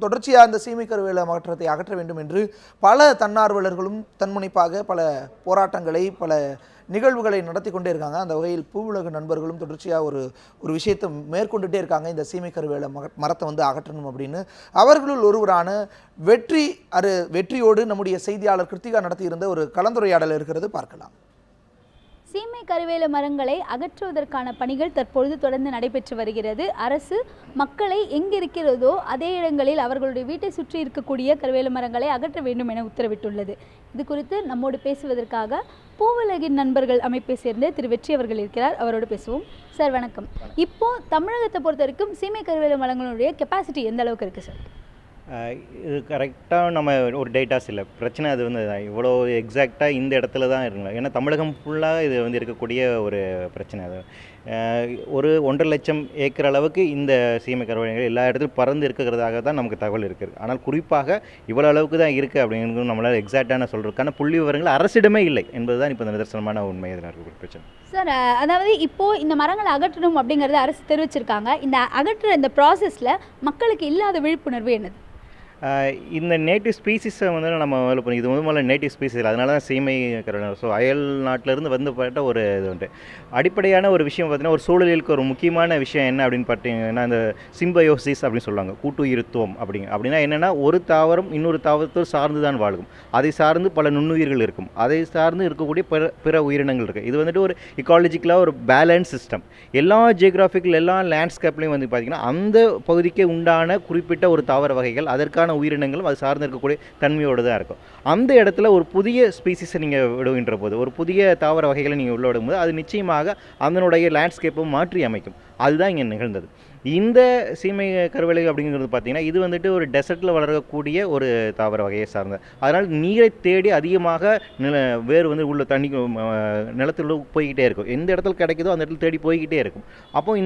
தொடர்ச்சியாக இந்த சீமை கருவேல மாற்றத்தை அகற்ற வேண்டும் என்று பல தன்னார்வலர்களும் தன்முனைப்பாக பல போராட்டங்களை பல நிகழ்வுகளை நடத்தி கொண்டே இருக்காங்க. அந்த வகையில் பூவுலக நண்பர்களும் தொடர்ச்சியாக ஒரு விஷயத்தை மேற்கொண்டுட்டே இருக்காங்க. இந்த சீமை கருவேல மரத்தை அகற்றணும் அப்படின்னு. அவர்களுள் ஒருவரான வெற்றியோடு நம்முடைய செய்தியாளர் கிருத்திகா நடத்தியிருந்த ஒரு கலந்துரையாடல் இருக்கிறது, பார்க்கலாம். சீமை கருவேல மரங்களை அகற்றுவதற்கான பணிகள் தற்பொழுது தொடர்ந்து நடைபெற்று வருகிறது. அரசு மக்களை எங்கிருக்கிறதோ அதே இடங்களில் அவர்களுடைய வீட்டை சுற்றி இருக்கக்கூடிய கருவேல மரங்களை அகற்ற வேண்டும் என உத்தரவிட்டுள்ளது. இது குறித்து நம்மோடு பேசுவதற்காக பூவுலகின் நண்பர்கள் அமைப்பை சேர்ந்த திரு வெற்றி அவர்கள் இருக்கிறார். அவரோடு பேசுவோம். சார் வணக்கம். இப்போ தமிழகத்தை பொறுத்த வரைக்கும் சீமை கருவேல மரங்களுடைய கெப்பாசிட்டி எந்த அளவுக்கு இருக்குது சார்? இது கரெக்டாக நம்ம ஒரு டேட்டாஸ் இல்லை, பிரச்சனை அது இவ்வளோ எக்ஸாக்டாக இந்த இடத்துல தான் இருக்குங்க. ஏன்னா தமிழகம் ஃபுல்லாக இது இருக்கக்கூடிய ஒரு பிரச்சனை. அது ஒரு 1.5 லட்சம் ஏக்கர் அளவுக்கு இந்த சீமை கருவேலங்கள் எல்லா இடத்துலையும் பறந்து இருக்கிறதாக தான் நமக்கு தகவல் இருக்குது. ஆனால் குறிப்பாக இவ்வளோ அளவுக்கு தான் இருக்குது அப்படிங்கிறது நம்மளால் எக்ஸாக்டான சொல்கிறதுக்கான புள்ளி விவரங்கள் அரசிடமே இல்லை என்பது தான் இப்போ நிதர்சனமான உண்மை. இதில் இருக்கிற பிரச்சனை சார், அதாவது இப்போது இந்த மரங்களை அகற்றணும் அப்படிங்கிறத அரசு தெரிவிச்சிருக்காங்க. இந்த அகற்றுற இந்த ப்ராசஸில் மக்களுக்கு இல்லாத விழிப்புணர்வு என்னது? இந்த நேட்டிவ் ஸ்பீசிஸை நம்ம இது முதல்ல நேட்டிவ் ஸ்பீசிஸ், அதனால தான் சீமை கருவேலம். ஸோ அயல் நாட்டிலேருந்து வந்துப்பட்ட ஒரு இது உண்டு. அடிப்படையான ஒரு விஷயம் பார்த்திங்கன்னா, ஒரு சூழலுக்கு ஒரு முக்கியமான விஷயம் என்ன அப்படின்னு பார்த்தீங்கன்னா, இந்த சிம்பயோசிஸ் அப்படின்னு சொல்லுவாங்க, கூட்டுயிருத்துவம் அப்படின்னா என்னென்னா, ஒரு தாவரம் இன்னொரு தாவரத்தை சார்ந்து தான் வாழும். அதை சார்ந்து பல நுண்ணுயிர்கள் இருக்கும், அதை சார்ந்து இருக்கக்கூடிய பிற உயிரினங்கள் இருக்குது. இது ஒரு இக்காலஜிக்கலாக ஒரு பேலன்ஸ் சிஸ்டம். எல்லா ஜியோகிராஃபிக்கல் எல்லா லேண்ட்ஸ்கேப்லையும் பார்த்திங்கன்னா, அந்த பகுதிக்கு உண்டான குறிப்பிட்ட ஒரு தாவர வகைகள், அதற்கான உயிரினங்களும் அது சார்ந்து இருக்கக்கூடிய தன்மையோடு தான் இருக்கும். அந்த இடத்துல ஒரு புதிய ஸ்பீசிஸை நீங்கள் விடுகின்ற போது, ஒரு புதிய தாவர வகைகளை நீங்கள் உள்ள விடும்போது, அது நிச்சயமாக அதனுடைய லேண்ட்ஸ்கேப்பை மாற்றி அமைக்கும். அதுதான் இங்கே நிகழ்ந்தது. இந்த சீமை கருவேலை அப்படிங்கிறது பார்த்திங்கன்னா, இது ஒரு டெசர்ட்டில் வளரக்கூடிய ஒரு தாவர வகையை சார்ந்த, அதனால் நீரை தேடி அதிகமாக வேர் உள்ள தண்ணி நிலத்தில் போய்கிட்டே இருக்கும். எந்த இடத்துல கிடைக்குதோ அந்த இடத்துல தேடி போய்கிட்டே இருக்கும். அப்போ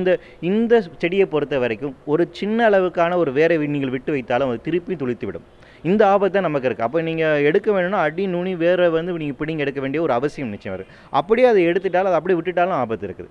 இந்த செடியை பொறுத்த வரைக்கும் ஒரு சின்ன அளவுக்கான ஒரு வேரை நீங்கள் விட்டு வைத்தாலும் அது திருப்பி துளித்துவிடும். இந்த ஆபத்து தான் நமக்கு இருக்குது. அப்போ நீங்கள் எடுக்க வேணும்னா அடி நுனி வேரை நீங்கள் பிடிங்க எடுக்க வேண்டிய ஒரு அவசியம் நிச்சயம் இருக்குது. அப்படியே அதை எடுத்துட்டாலும் அதை அப்படியே விட்டுட்டாலும் ஆபத்து இருக்குது.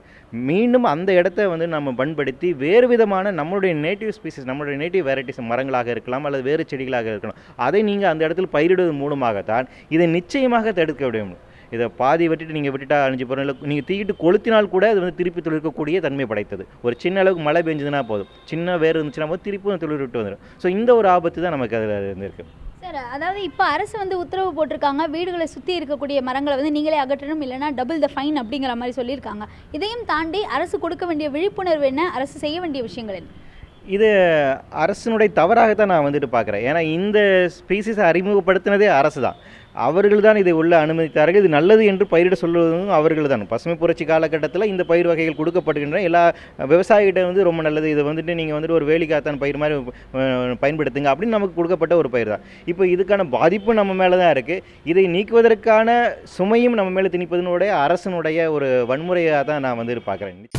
மீண்டும் அந்த இடத்த நம்ம பண்படுத்தி வேறு விதமான நம்மளுடைய நேட்டிவ் ஸ்பீசிஸ், நம்மளுடைய நேட்டிவ் வெரைட்டிஸ் மரங்களாக இருக்கலாம் அல்லது வேறு செடிகளாக இருக்கலாம், அதை நீங்கள் அந்த இடத்துல பயிரிடுவதன் மூலமாகத்தான் இதை நிச்சயமாக தடுக்க முடியும். இதை பாதி விட்டுட்டா அழிஞ்சு போகிறோம். இல்லை நீங்கள் தீக்கிட்டு கொளுத்தினால் கூட அது திருப்பி துளிர்க்கக்கூடிய தன்மை படைத்தது. ஒரு சின்ன அளவுக்கு மழை பெஞ்சதுன்னா போதும், சின்ன வேறு இருந்துச்சுன்னா போது திருப்பி துளிர் விட்டு வந்துடும். ஸோ இந்த ஒரு ஆபத்து தான் நமக்கு அதில் இருந்திருக்கு. சார், அதாவது இப்போ அரசு உத்தரவு போட்டிருக்காங்க, வீடுகளை சுற்றி இருக்கக்கூடிய மரங்களை நீங்களே அகற்றணும், இல்லைனா டபுள் த ஃபைன் அப்படிங்கிற மாதிரி சொல்லியிருக்காங்க. இதையும் தாண்டி அரசு கொடுக்க வேண்டிய விழிப்புணர்வு என்ன, அரசு செய்ய வேண்டிய விஷயங்கள் என்ன? இது அரசினுடைய தவறாகத்தான் நான் பார்க்குறேன். ஏன்னா இந்த ஸ்பீசிஸை அறிமுகப்படுத்தினதே அரசு தான். அவர்கள் தான் இதை உள்ள அனுமதித்தார்கள். இது நல்லது என்று பயிரிட சொல்வதும் அவர்கள் தான். பசுமை புரட்சி காலகட்டத்தில் இந்த பயிர் வகைகள் கொடுக்கப்படுகின்றன. எல்லா விவசாயிகிட்ட ரொம்ப நல்லது, இதை நீங்கள் ஒரு வேலிக்காத்தான் பயிர் மாதிரி பயன்படுத்துங்க அப்படின்னு நமக்கு கொடுக்கப்பட்ட ஒரு பயிர் தான். இப்போ இதுக்கான பாதிப்பு நம்ம மேலே தான் இருக்குது. இதை நீக்குவதற்கான சுமையும் நம்ம மேலே திணிப்பதனுடைய அரசனுடைய ஒரு வன்முறையாக தான் நான் பார்க்குறேன்.